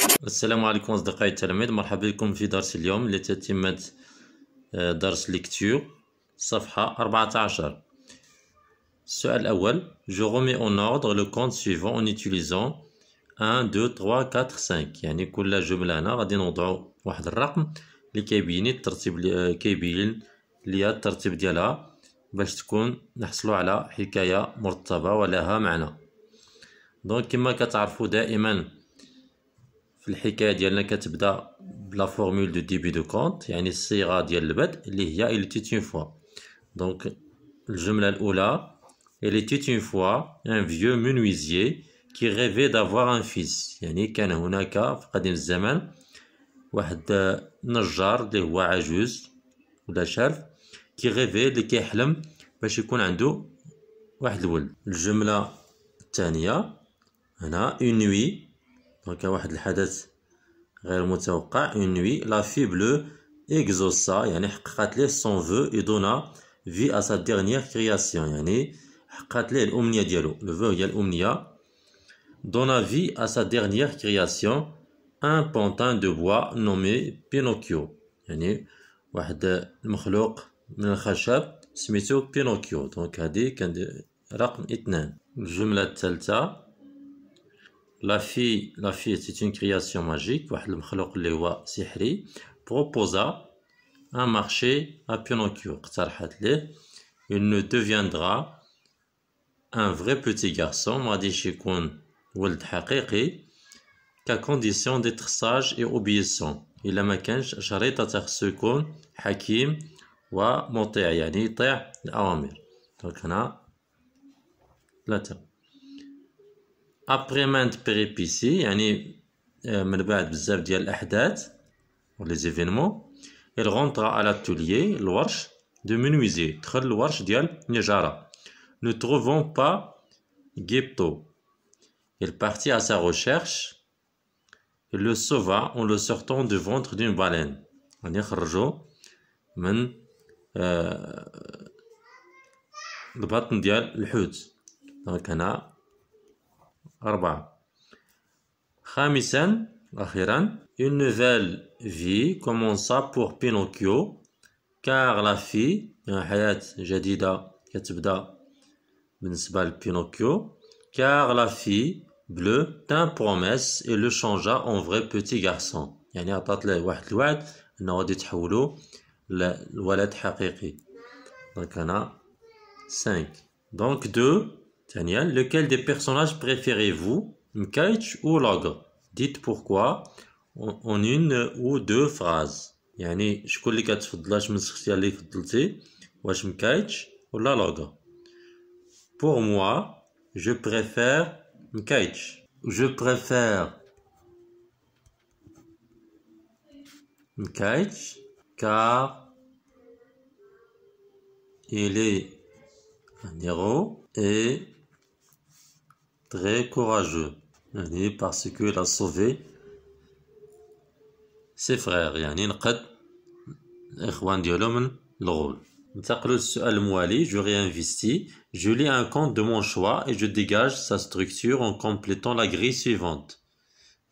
السلام عليكم أصدقائي التلاميذ، مرحبا بكم في درس اليوم لتتمة درس ليكتور صفحة 14. السؤال الأول: Je remets en ordre le compte suivant en utilisant 1 2 3 4 5. يعني كل جملة هنا غادي نوضعو واحد الرقم اللي كيبين الترتيب ليا الترتيب ديالها باش تكون نحصلو على حكاية مرتبة ولها معنى. دونك كما كتعرفوا دائما في الحكايه ديالنا كتبدا بلا فورمول دو ديبي دو كونت، يعني الصيغه ديال البدء اللي هي il était une fois. دونك الجمله الاولى il était une fois un vieux menuisier qui rêvait d'avoir un fils. يعني كان هناك في قديم الزمان واحد نجار اللي هو عجوز ولا شاب كي ريفي اللي كيحلم باش يكون عنده واحد الولد. الجمله الثانيه هنا une nuit، دونك واحد الحدث غير متوقع. une nuit la fille bleue exauça، يعني حققت ليه son vœu et donna vie à sa dernière création، يعني حققت ليه الأمنية ديالو. le vœu هي الأمنية. donna vie à sa dernière création un pantin de bois nommé Pinocchio، يعني واحد المخلوق من الخشب سميتو بينوكيو. دونك هادي كان رقم 2. الجملة الثالثة La fille c'est une création magique، واحد المخلوق اللي هو سحري. proposa un marché à Pinocchio، اقترحت ليه il ne deviendra un vrai petit garçon، ما غاديش يكون ولد حقيقي qu'à condition d'être sage et obéissant، إلا ما كانش شريطة خصو يكون حكيم ومطيع، يعني يطيع الأوامر. دونك هنا 3. Après maintes péripéties، يعني من بعد بزاف ديال الأحداث و les événements، il rentra à l'atelier الورش de menuisier، دخل الورش ديال النجارة. ne trouvant pas Geppetto، il partit à sa recherche. il le sauva en le sortant du ventre d'une baleine، يعني خرجو من البطن ديال الحوت. دونك هنا 4. خامسا أخيرا une nouvelle vie commença pour Pinocchio car la fille، يعني حياة جديدة كتبدا بالنسبة لبينوكيو car la fille bleue tint promesse et le changea en vrai petit garçon، يعني عطات له واحد الوعد انه غادي تحولو لولد حقيقي. دونك هنا 5. دونك 2 ثانيا lequel des personnages préférez-vous، مكايتش ou Log؟ dites pourquoi en une ou deux phrases، يعني شكون اللي كتفضلاش من الشخصية اللي فضلتي، واش مكايتش ولا Log؟ pour moi je préfère مكايتش. je préfère مكايتش car il est un héros et très courageux، يعني parce qu'il a sauvé ses frères، يعني نقذ الإخوان ديالو من الغول. ننتقلوا للسؤال الموالي: je réinvestis، je lis un compte de mon choix et je dégage sa structure en complétant la grille suivante.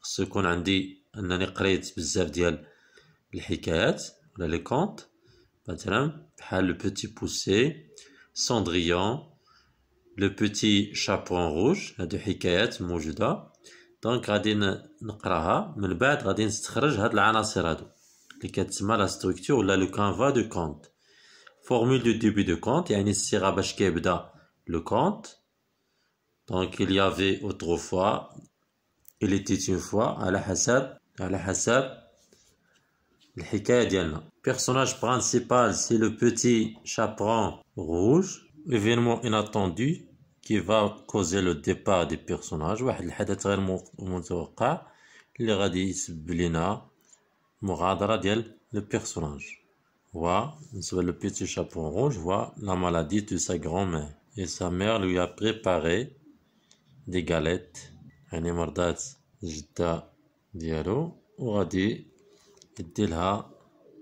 خصو يكون عندي أنني قريت بزاف ديال الحكايات ولا لي كونت، مثلا بحال لو بوتي بوسي، سندريون، لو بوتي شابون روج، هادو حكايات موجودة. دونك غادي نقراها من بعد غادي نستخرج هاد العناصر هادو اللي كتسمى لا ستركتور ولا لو كانفا دو كونت. فورمول دو ديبي دو كونت، يعني الصيغة باش كيبدا لو كونت. دونك il y avait autrefois، il était une fois، على حسب الحكاية ديالنا. personnage principal c'est le petit chaperon rouge. événement inattendu qui va causer le départ des personnages، واحد الحدث غير متوقع اللي غادي يسبب لنا مغادرة ديال لو بيرسوناج. بالنسبة لو petit chaperon rouge voit la maladie de sa grand-mère et sa mère lui a préparé des galettes، يعني مرضات الجدة ديالو وغادي يديلها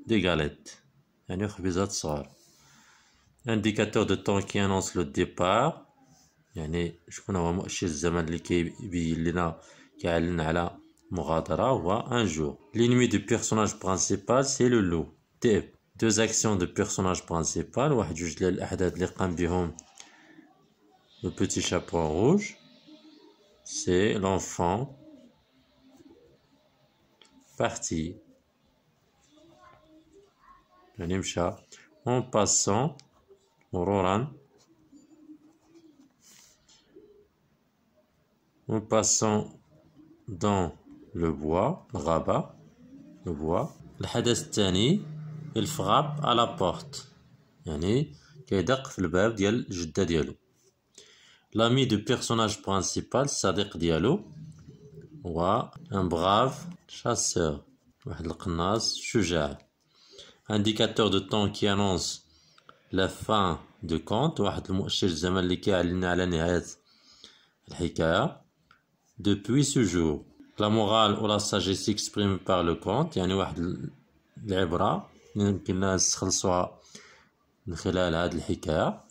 دي غاليت، يعني خبيزات صغار. indicateur de temps qui annonce le départ، يعني شكون هو مؤشر الزمن اللي كيبين لنا كيعلن على مغادرة هو un jour. L'ennemi du personnage principal c'est le loup. Deux actions de personnage principal. واحد جوج ديال الأحداث اللي قام بهم le petit chaperon rouge. C'est l'enfant parti. يعني مشى. En passant مرورا. En passant dans le bois, الغابة, le bois. الحدث الثاني il frappe à la porte يعني كيدق في الباب ديال الجدة ديالو. L'ami du personnage principal الصديق ديالو هو un brave chasseur واحد القناص شجاع. Indicateur de temps qui annonce la fin de conte واحد المؤشر الزمن اللي كيعلن على نهاية الحكاية. Depuis ce jour la morale ou la sagesse s'exprime par le conte يعني واحد العبرة يمكننا نستخلصوها من خلال هذه الحكاية.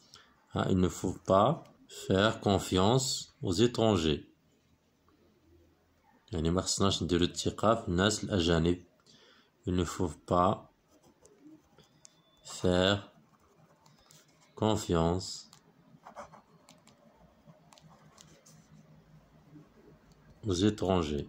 Il ne faut pas faire confiance aux étrangers يعني ما خصناش نديرو الثقة في الناس الأجانب. Il ne faut pas faire confiance aux étrangers.